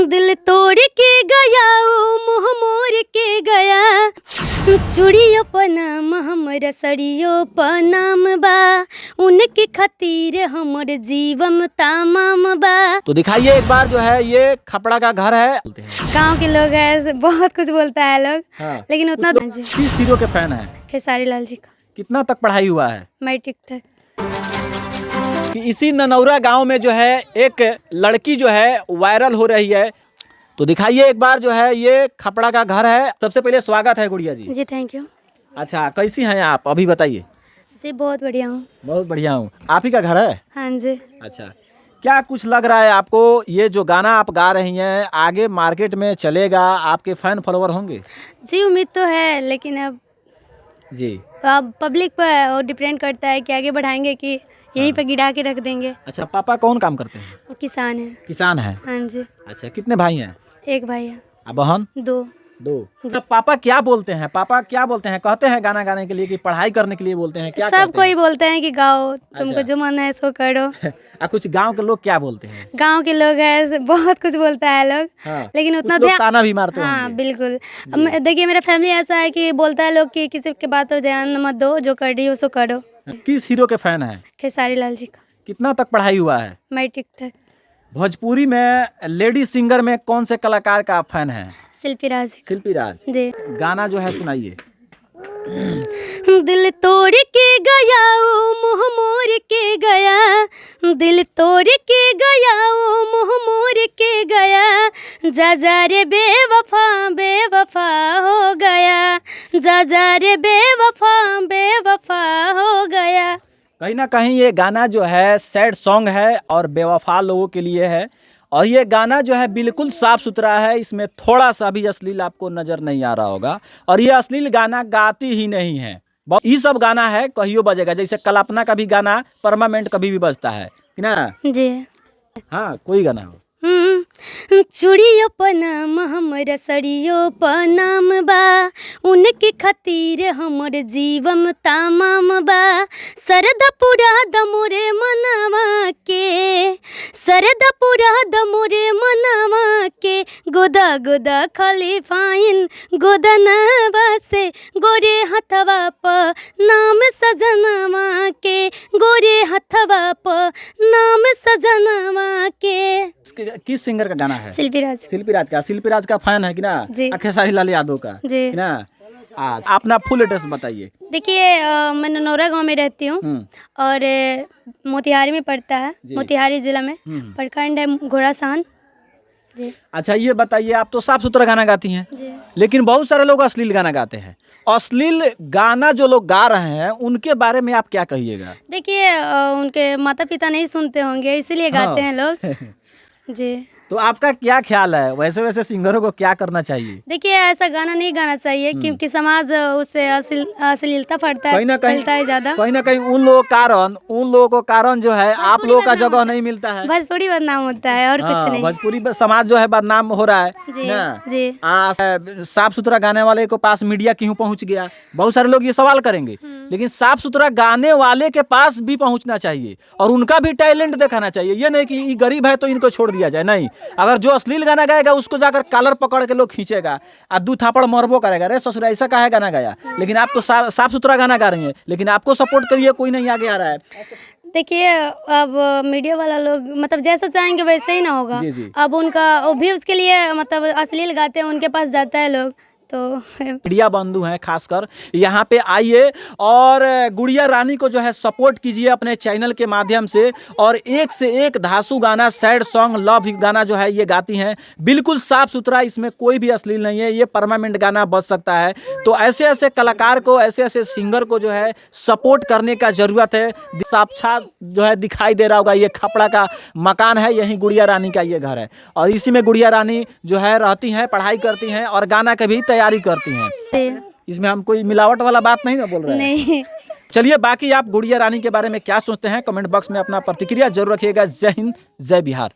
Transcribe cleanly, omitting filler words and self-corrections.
दिल तोड़ के गया ओ मुँह मोड़ के गया चूड़ियों पर नाम हमर सड़ियों पर नाम बा उनके खातिर हमर जीवन तमाम बा। तो दिखाइए एक बार जो है ये खपड़ा का घर है। गांव के लोग हैं बहुत कुछ बोलता है लोग हाँ। लेकिन उतना किस हीरो के फैन है? खेसारी लाल जी का। कितना तक पढ़ाई हुआ है? मैट्रिक तक। कि इसी ननौरा गांव में जो है एक लड़की जो है वायरल हो रही है। तो दिखाइए एक बार जो है ये खपड़ा का घर है। सबसे पहले स्वागत है गुड़िया जी। जी थैंक यू। अच्छा कैसी हैं आप अभी बताइए? जी बहुत बढ़िया हूँ। बहुत बढ़िया हूँ। आप ही का घर है? हाँ जी। अच्छा क्या कुछ लग रहा है आपको ये जो गाना आप गा रही हैं आगे मार्केट में चलेगा, आपके फैन फॉलोवर होंगे? जी उम्मीद तो है लेकिन जी अब पब्लिक पर और डिपेंड करता है कि आगे बढ़ाएंगे कि यहीं पर गिरा के रख देंगे। अच्छा पापा कौन काम करते हैं? वो किसान है। किसान है? हाँ जी। अच्छा कितने भाई हैं? एक भाई है। बहन? दो। अच्छा पापा क्या बोलते हैं? पापा क्या बोलते हैं? कहते हैं गाना गाने के लिए कि पढ़ाई करने के लिए बोलते हैं? क्या सब कोई बोलते हैं कि गाओ तुमको अच्छा। जो मन है सो करो। कुछ गांव के लोग क्या बोलते हैं? गांव के लोग हैं बहुत कुछ बोलता है लोग हाँ। लेकिन उतना कुछ लोग ताना भी मारते हाँ होंगे। बिल्कुल। देखिए मेरा फैमिली ऐसा है कि बोलता है लोग कि किसी के बात पर ध्यान मत दो, जो कर रही हो सो करो। किस हीरो के फैन है? खेसारी लाल जी का। कितना तक पढ़ाई हुआ है? मैट्रिक तक। भोजपुरी में लेडी सिंगर में कौन से कलाकार का आप फैन है? शिल्पी राज। शिल्पी राज। जी। गाना जो है सुनाइए। दिल तोड़ के गया ओ मुँह मोड़ के गया दिल तोड़ के गया ओ मुँह मोड़ के गया जा जा रे बेवफा बेवफा हो गया जा जा रे बेवफा बेवफा हो गया। कहीं ना कहीं ये गाना जो है सैड सॉन्ग है और बेवफा लोगों के लिए है और ये गाना जो है बिल्कुल साफ सुथरा है। इसमें थोड़ा सा भी अश्लील आपको नजर नहीं आ रहा होगा और ये अश्लील गाना गाती ही नहीं है। ये सब गाना है कहियो बजेगा, जैसे कल्पना का भी गाना परमानेंट कभी भी बजता है कि ना? जी हाँ कोई गाना हो। चूड़ियों पर नाम हमर सड़ियों पर नाम बा उनके खातिर हमर जीवन तमाम बा सरदा पूरा दमोरे मनवा के सरदा पूरा दमोरे मनवा के गोदा गोदा खाली फाइन गोदनवा से गोरे हथवा पर नाम सजनवा के गोरे हथवा पर नाम सजनवा के। किस सिंगर का गाना है? शिल्पी राज। शिल्पी राज का। शिल्पी राज का फैन है कि ना? जी। खेसारी लाल यादव का जी। कि ना? आज अपना फुल एड्रेस बताइए। देखिए मैं ननौरा गांव में रहती हूँ और मोतिहारी में पड़ता है, मोतिहारी जिला में प्रखंड है घोड़ासान। जी। अच्छा ये बताइए आप तो साफ सुथरा गाना गाती हैं जी। लेकिन बहुत सारे लोग अश्लील गाना गाते हैं। अश्लील गाना जो लोग गा रहे हैं उनके बारे में आप क्या कहिएगा? देखिए उनके माता पिता नहीं सुनते होंगे इसीलिए गाते हैं लोग। जी। तो आपका क्या ख्याल है वैसे वैसे सिंगरों को क्या करना चाहिए? देखिए ऐसा गाना नहीं गाना चाहिए क्योंकि समाज उससे अश्लीलता फैलता है, फैलता है ज्यादा। कहीं ना कहीं उन लोगों को कारण जो है आप लोगों का जगह नहीं मिलता है। भोजपुरी बदनाम होता है और कुछ नहीं। भोजपुरी समाज जो है बदनाम हो रहा है जी, ना? जी। साफ सुथरा गाने वाले के पास मीडिया क्यों पहुंच गया? बहुत सारे लोग ये सवाल करेंगे लेकिन साफ सुथरा गाने वाले के पास भी पहुंचना चाहिए और उनका भी टैलेंट दिखाना चाहिए। ये नहीं कि ये गरीब है तो इनको छोड़ दिया जाए, नहीं। अगर जो अश्लील गाना गाएगा उसको जाकर कॉलर पकड़ के लोग खींचेगा और दू थापड़ मरबो करेगा, रे ससुरा ऐसा काहे गाना गाया? लेकिन आप तो साफ सुथरा गाना गा रही हैं लेकिन आपको सपोर्ट करिए कोई नहीं आगे आ रहा है। देखिए अब मीडिया वाला लोग मतलब जैसा चाहेंगे वैसे ही ना होगा। जी, जी। अब उनका व्यूज के लिए मतलब अश्लील गाते हैं उनके पास जाता है लोग तो। मीडिया बंधु हैं खासकर यहाँ पे आइए और गुड़िया रानी को जो है सपोर्ट कीजिए अपने चैनल के माध्यम से। और एक से एक धांसू गाना सैड सॉन्ग लव गाना जो है ये गाती हैं, बिल्कुल साफ सुथरा, इसमें कोई भी अश्लील नहीं है। ये परमानेंट गाना बज सकता है। तो ऐसे ऐसे कलाकार को ऐसे ऐसे सिंगर को जो है सपोर्ट करने का जरूरत है। साक्षात जो है दिखाई दे रहा होगा ये खपड़ा का मकान है, यही गुड़िया रानी का ये घर है और इसी में गुड़िया रानी जो है रहती हैं, पढ़ाई करती हैं और गाना का भी तैयारी करती हैं। इसमें हम कोई मिलावट वाला बात नहीं ना बोल रहे हैं। नहीं। चलिए बाकी आप गुड़िया रानी के बारे में क्या सोचते हैं कमेंट बॉक्स में अपना प्रतिक्रिया जरूर रखिएगा। जय हिंद, जय बिहार।